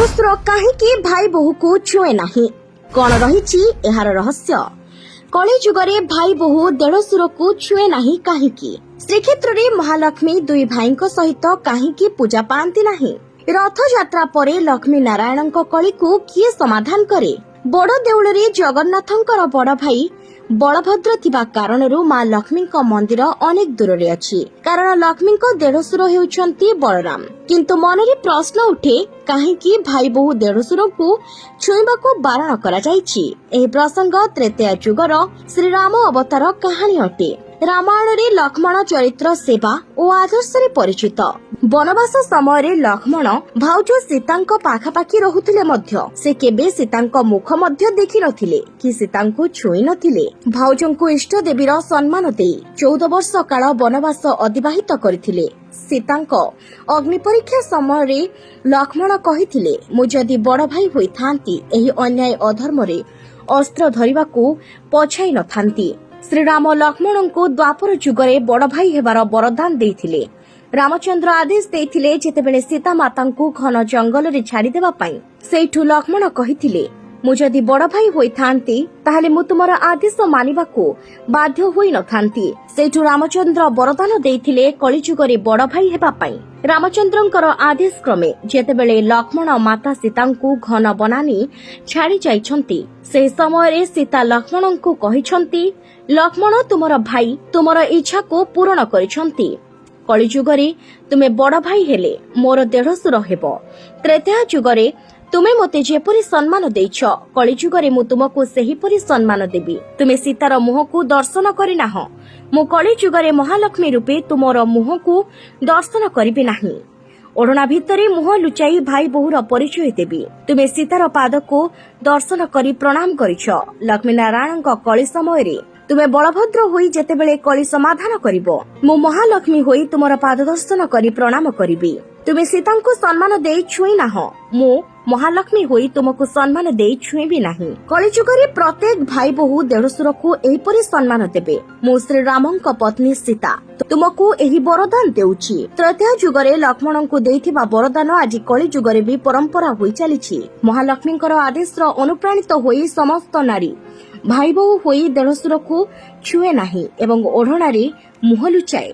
ଦେଢଶୁର କାହିଁକି ଭାଇ ବୋହୂକୁ ଛୁଏଁ ନାହିଁ? କଣ ରହିଛି ଏହାର ରହସ୍ୟ? କଳି ଯୁଗରେ ଭାଇ ବୋହୂ ଦେଢଶୁରକୁ ଛୁଏଁ ନାହିଁ କାହିଁକି? ଶ୍ରୀକ୍ଷେତ୍ରରେ ମହାଲକ୍ଷ୍ମୀ ଦୁଇ ଭାଇଙ୍କ ସହିତ କାହିଁକି ପୂଜା ପାଆନ୍ତି ନାହିଁ? ରଥଯାତ୍ରା ପରେ ଲକ୍ଷ୍ମୀ ନାରାୟଣଙ୍କ କଳିକୁ କିଏ ସମାଧାନ କରେ? ବଡ଼ ଦେଉଳରେ ଜଗନ୍ନାଥଙ୍କର ବଡ଼ ଭାଇ ବଳଭଦ୍ର ଥିବା କାରଣରୁ ମା ଲକ୍ଷ୍ମୀଙ୍କ ମନ୍ଦିର ଅନେକ ଦୂରରେ ଅଛି, କାରଣ ଲକ୍ଷ୍ମୀଙ୍କ ଦେଢଶୁର ହେଉଛନ୍ତି ବଳରାମ। କିନ୍ତୁ ମନରେ ପ୍ରଶ୍ନ ଉଠେ, କାହିଁକି ଭାଇ ବୋହୂ ଦେଢଶୁରଙ୍କୁ ଛୁଇଁବାକୁ ବାରଣ କରାଯାଇଛି? ଏହି ପ୍ରସଙ୍ଗ ତ୍ରେତୟା ଯୁଗର ଶ୍ରୀରାମ ଅବତାର କାହାଣୀ ଅଟେ। ରାମାୟଣରେ ଲକ୍ଷ୍ମଣ ଚରିତ୍ର ସେବା ଓ ଆଦର୍ଶରେ ପରିଚିତ। ବନବାସ ସମୟରେ ଲକ୍ଷ୍ମଣ ଭାଉଜ ସୀତାଙ୍କ ପାଖାପାଖି ରହୁଥିଲେ ମଧ୍ୟ ସେ କେବେ ସୀତାଙ୍କ ମୁଖ ମଧ୍ୟ ଦେଖିନଥିଲେ କି ସୀତାଙ୍କୁ ଛୁଇଁ ନଥିଲେ। ଭାଉଜଙ୍କୁ ଇଷ୍ଟ ଦେବୀର ସମ୍ମାନ ଦେଇ 14 ବର୍ଷ କାଳ ବନବାସ ଅତିବାହିତ କରିଥିଲେ। ସୀତାଙ୍କ ଅଗ୍ନି ପରୀକ୍ଷା ସମୟରେ ଲକ୍ଷ୍ମଣ କହିଥିଲେ, ମୁଁ ଯଦି ବଡ଼ ଭାଇ ହୋଇଥାନ୍ତି ଏହି ଅନ୍ୟାୟ ଅଧର୍ମରେ ଅସ୍ତ୍ର ଧରିବାକୁ ପଛାଇ ନଥାନ୍ତି। ଶ୍ରୀରାମ ଲକ୍ଷ୍ମଣଙ୍କୁ ଦ୍ୱାପର ଯୁଗରେ ବଡ଼ ଭାଇ ହେବାର ବରଦାନ ଦେଇଥିଲେ। ରାମଚନ୍ଦ୍ର ଆଦେଶ ଦେଇଥିଲେ ଯେତେବେଳେ ସୀତା ମାତାଙ୍କୁ ଘନ ଜଙ୍ଗଲରେ ଛାଡ଼ିଦେବା ପାଇଁ, ସେଇଠୁ ଲକ୍ଷ୍ମଣ କହିଥିଲେ, ମୁଁ ଯଦି ବଡ଼ ଭାଇ ହୋଇଥାନ୍ତି ତାହେଲେ ମୁଁ ତୁମର ଆଦେଶ ମାନିବାକୁ ବାଧ୍ୟ ହୋଇନଥାନ୍ତି। ସେଇଠୁ ରାମଚନ୍ଦ୍ର ବରଦାନ ଦେଇଥିଲେ କଳିଯୁଗରେ ବଡ଼ ଭାଇ ହେବା ପାଇଁ। ରାମଚନ୍ଦ୍ରଙ୍କର ଆଦେଶ କ୍ରମେ ଯେତେବେଳେ ଲକ୍ଷ୍ମଣ ମାତା ସୀତାଙ୍କୁ ଘନ ବନାନୀ ଛାଡ଼ି ଯାଇଛନ୍ତି, ସେହି ସମୟରେ ସୀତା ଲକ୍ଷ୍ମଣଙ୍କୁ କହିଛନ୍ତି, ଲକ୍ଷ୍ମଣ ତୁମର ଭାଇ ତୁମର ଇଚ୍ଛାକୁ ପୂରଣ କରିଛନ୍ତି। କଳିଯୁଗରେ ତୁମେ ବଡ଼ ଭାଇ ହେଲେ ମୋର ଦେଢଶୁର ହେବ। ତ୍ରେତୟା ଯୁଗରେ ତୁମେ ମୋତେ ଯେପରି ସମ୍ମାନ ଦେଇଛ, କଳିଯୁଗରେ ମୁଁ ତୁମକୁ ସେହିପରି ସମ୍ମାନ ଦେବି। ତୁମେ ସୀତାର ମୁହଁକୁ ଦର୍ଶନ କରିନାହଁ, ମୁଁ କଳିଯୁଗରେ ମହାଲକ୍ଷ୍ମୀ ରୂପେ ତୁମର ମୁହଁକୁ ଦର୍ଶନ କରିବି ନାହିଁ। ଓଢ଼ଣା ଭିତରେ ମୁହଁ ଲୁଚାଇ ଭାଇ ବୋହୂର ପରିଚୟ ଦେବି। ତୁମେ ସୀତାର ପାଦକୁ ଦର୍ଶନ କରି ପ୍ରଣାମ କରିଛ। ଲକ୍ଷ୍ମୀ ନାରାୟଣଙ୍କ କଳି ସମୟରେ ତୁମେ ବଳଭଦ୍ର ହୋଇ ଯେତେବେଳେ କଳି ସମାଧାନ କରିବ, ମୁଁ ମହାଲକ୍ଷ୍ମୀ ହୋଇ ତୁମର ପାଦ ଦର୍ଶନ କରି ପ୍ରଣାମ କରିବି। ତୁମେ ସୀତାଙ୍କୁ ସମ୍ମାନ ଦେଇ ଛୁଇଁ ନାହଁ, ମୁଁ ମହାଲକ୍ଷ୍ମୀ ହୋଇ ତୁମକୁ ସମ୍ମାନ ଦେଇ ଛୁଇଁବି ନାହିଁ। କଳିଯୁଗରେ ପ୍ରତ୍ୟେକ ଭାଇ ବୋହୂ ଦେଢଶୁରକୁ ଏହିପରି ସମ୍ମାନ ଦେବେ। ମୁଁ ଶ୍ରୀରାମଙ୍କ ପତ୍ନୀ ସୀତା ତୁମକୁ ଏହି ବରଦାନ ଦେଉଛି। ତ୍ରେତୟା ଯୁଗରେ ଲକ୍ଷ୍ମଣଙ୍କୁ ଦେଇଥିବା ବରଦାନ ଆଜି କଳି ଯୁଗରେ ବି ପରମ୍ପରା ହୋଇ ଚାଲିଛି। ମହାଲକ୍ଷ୍ମୀଙ୍କର ଆଦେଶର ଅନୁପ୍ରାଣିତ ହୋଇ ସମସ୍ତ ନାରୀ ଭାଇ ବୋହୂ ହୋଇ ଦେଢଶୁରକୁ ଛୁଏଁ ନାହିଁ ଏବଂ ଓଢ଼ଣାରେ ମୁହଁ ଲୁଚାଏ।